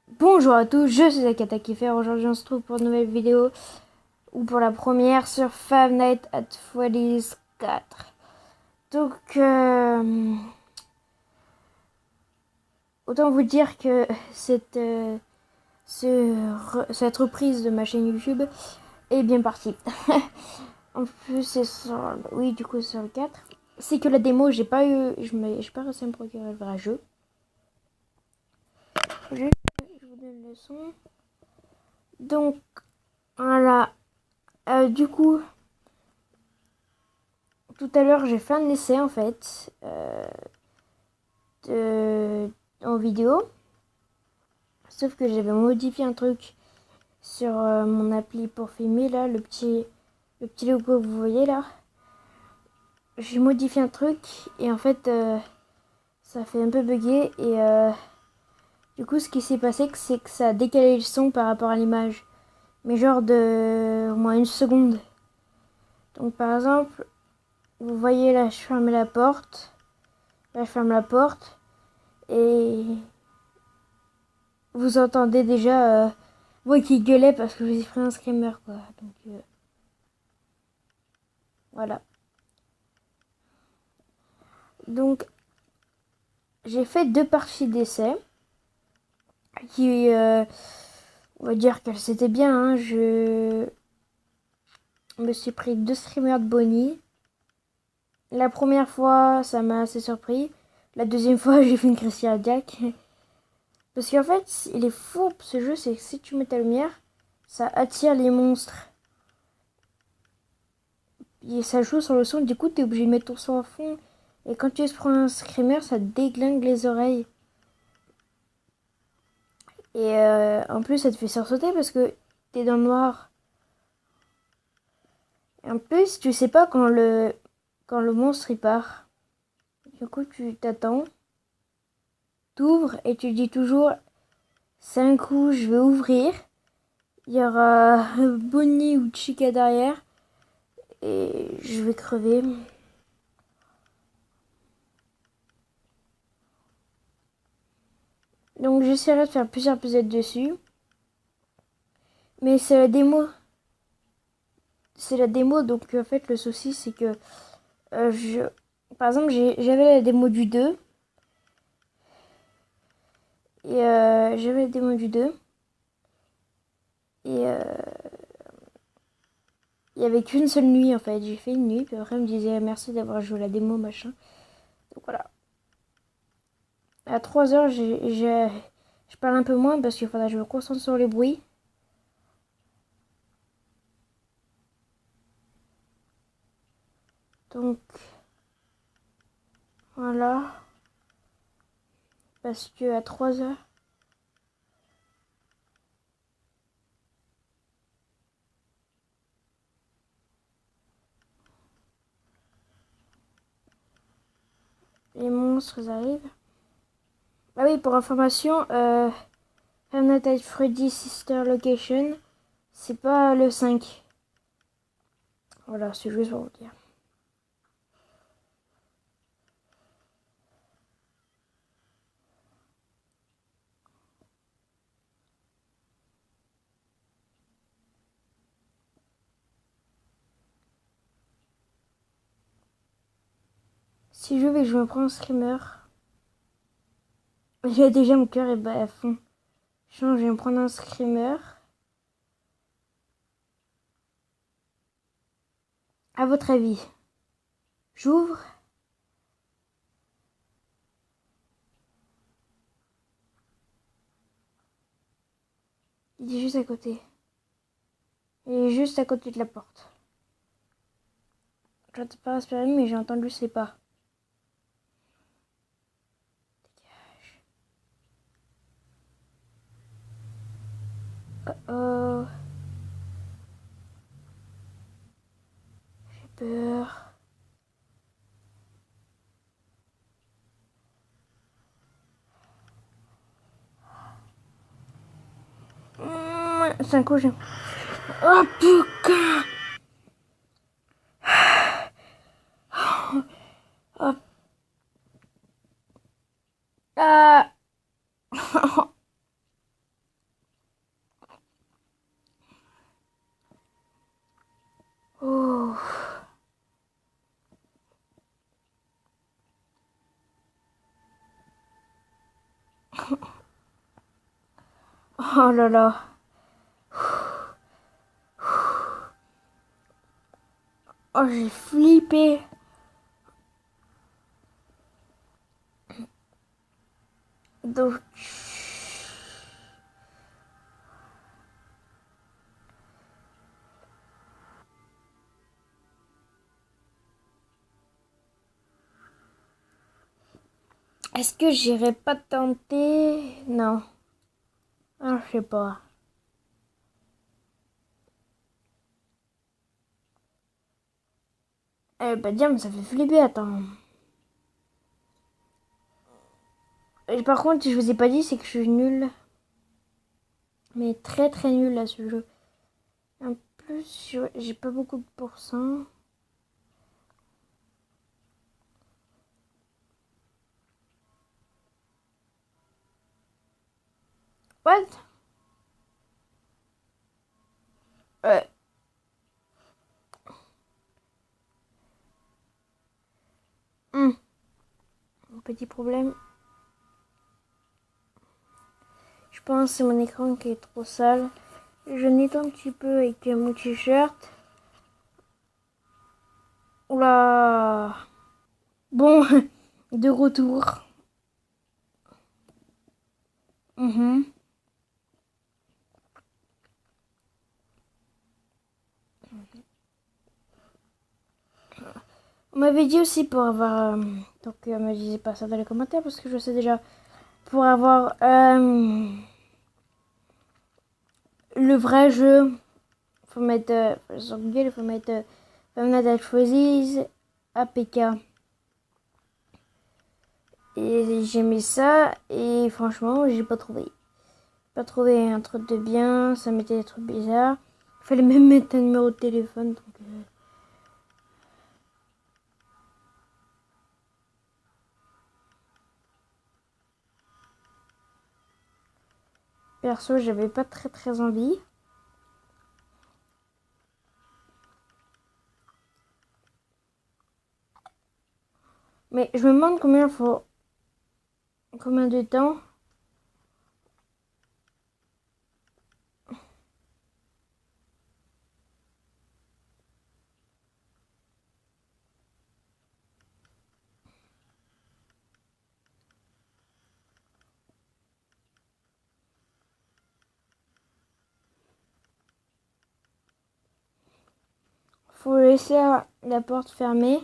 Bonjour à tous, je suis Akata Keffer. Aujourd'hui on se trouve pour une nouvelle vidéo ou pour la première sur Five Nights at Freddy's 4. Donc autant vous dire que cette reprise de ma chaîne YouTube est bien partie. En plus c'est oui du coup sur le 4. C'est que la démo j'ai pas réussi à me procurer le vrai jeu. Je vous donne le son. Donc voilà. Du coup, tout à l'heure, j'ai fait un essai en fait en vidéo. Sauf que j'avais modifié un truc sur mon appli pour filmer là, le petit logo que vous voyez là. J'ai modifié un truc et en fait, ça fait un peu bugger et du coup, ce qui s'est passé, c'est que ça a décalé le son par rapport à l'image, mais genre de au moins une seconde. Donc par exemple, vous voyez là, je ferme la porte. Là, je ferme la porte. Et vous entendez déjà moi qui gueulais parce que je vous ai pris un screamer quoi. Donc voilà. Donc j'ai fait 2 parties d'essai qui on va dire qu'elles c'était bien. Hein. Je me suis pris 2 screamers de Bonnie. La première fois ça m'a assez surpris. La deuxième fois j'ai fait une crise cardiaque. Parce qu'en fait il est fou ce jeu, c'est que si tu mets ta lumière ça attire les monstres. Et ça joue sur le son, du coup t'es obligé de mettre ton son à fond. Et quand tu prends un screamer, ça te déglingue les oreilles. Et en plus, ça te fait sursauter parce que t'es dans le noir. Et en plus, tu sais pas quand le monstre il part. Du coup, tu t'attends, t'ouvres et tu dis toujours 5 coups, je vais ouvrir. Il y aura Bonnie ou Chica derrière. Et je vais crever. Donc j'essaierai de faire plusieurs épisodes dessus. Mais c'est la démo. C'est la démo, donc en fait le souci c'est que par exemple j'avais la démo du 2 et j'avais la démo du 2 et il y avait qu'une seule nuit en fait, j'ai fait une nuit puis après elle me disait merci d'avoir joué la démo machin. Donc voilà. À 3 heures je parle un peu moins parce qu'il faudra que je me concentre sur les bruits. Donc voilà, parce que à 3 heures les monstres arrivent. Ah oui, pour information, Five Nights at Freddy's Sister Location, c'est pas le 5. Voilà, c'est juste pour vous dire. Si je vais, je me prends un screamer. J'ai déjà mon cœur est bat à fond. Je vais me prendre un screamer. À votre avis, j'ouvre. Il est juste à côté. Il est juste à côté de la porte. J'entends pas respirer, mais j'ai entendu ses pas. Oh, j'ai peur. 5 coups, j'ai... Oh putain. Oh. Ah. Oh là là. Oh, j'ai flippé. Donc, est-ce que j'irai pas tenter? Non. Ah, je sais pas. Eh bah, dire, mais ça fait flipper, attends. Et par contre, je vous ai pas dit, c'est que je suis nulle. Mais très très nulle à ce jeu. En plus, j'ai pas beaucoup de pourcents. What? Euh. Hmm. Petit problème. Je pense que c'est mon écran qui est trop sale. Je nettoie un petit peu avec mon t-shirt. Oula. Bon, de retour. On m'avait dit aussi pour avoir... donc, me disait pas ça dans les commentaires parce que je sais déjà. Pour avoir le vrai jeu, faut mettre... sur Google, il faut mettre Five Nights at Freddy's APK. Et j'ai mis ça et franchement, j'ai pas trouvé. Pas trouvé un truc de bien, ça mettait des trucs bizarres. Il fallait même mettre un numéro de téléphone. Donc, perso, j'avais pas très très envie. Mais je me demande combien de temps. Faut laisser la porte fermée.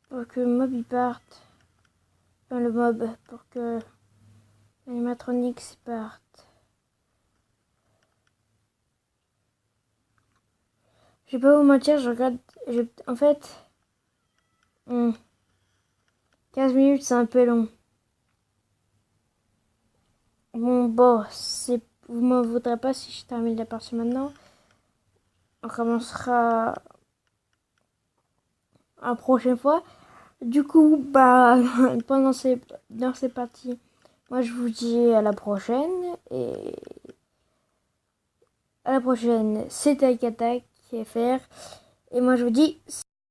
Pour que le mob il parte. Enfin, le mob, pour que l'animatronics parte. Je vais pas vous mentir, je regarde. En fait, 15 minutes c'est un peu long. Bon, vous m'en voudrez pas si je termine la partie maintenant. On commencera la prochaine fois. Du coup, bah, dans ces parties, moi je vous dis à la prochaine. Et à la prochaine, c'était Attack FR. Et moi je vous dis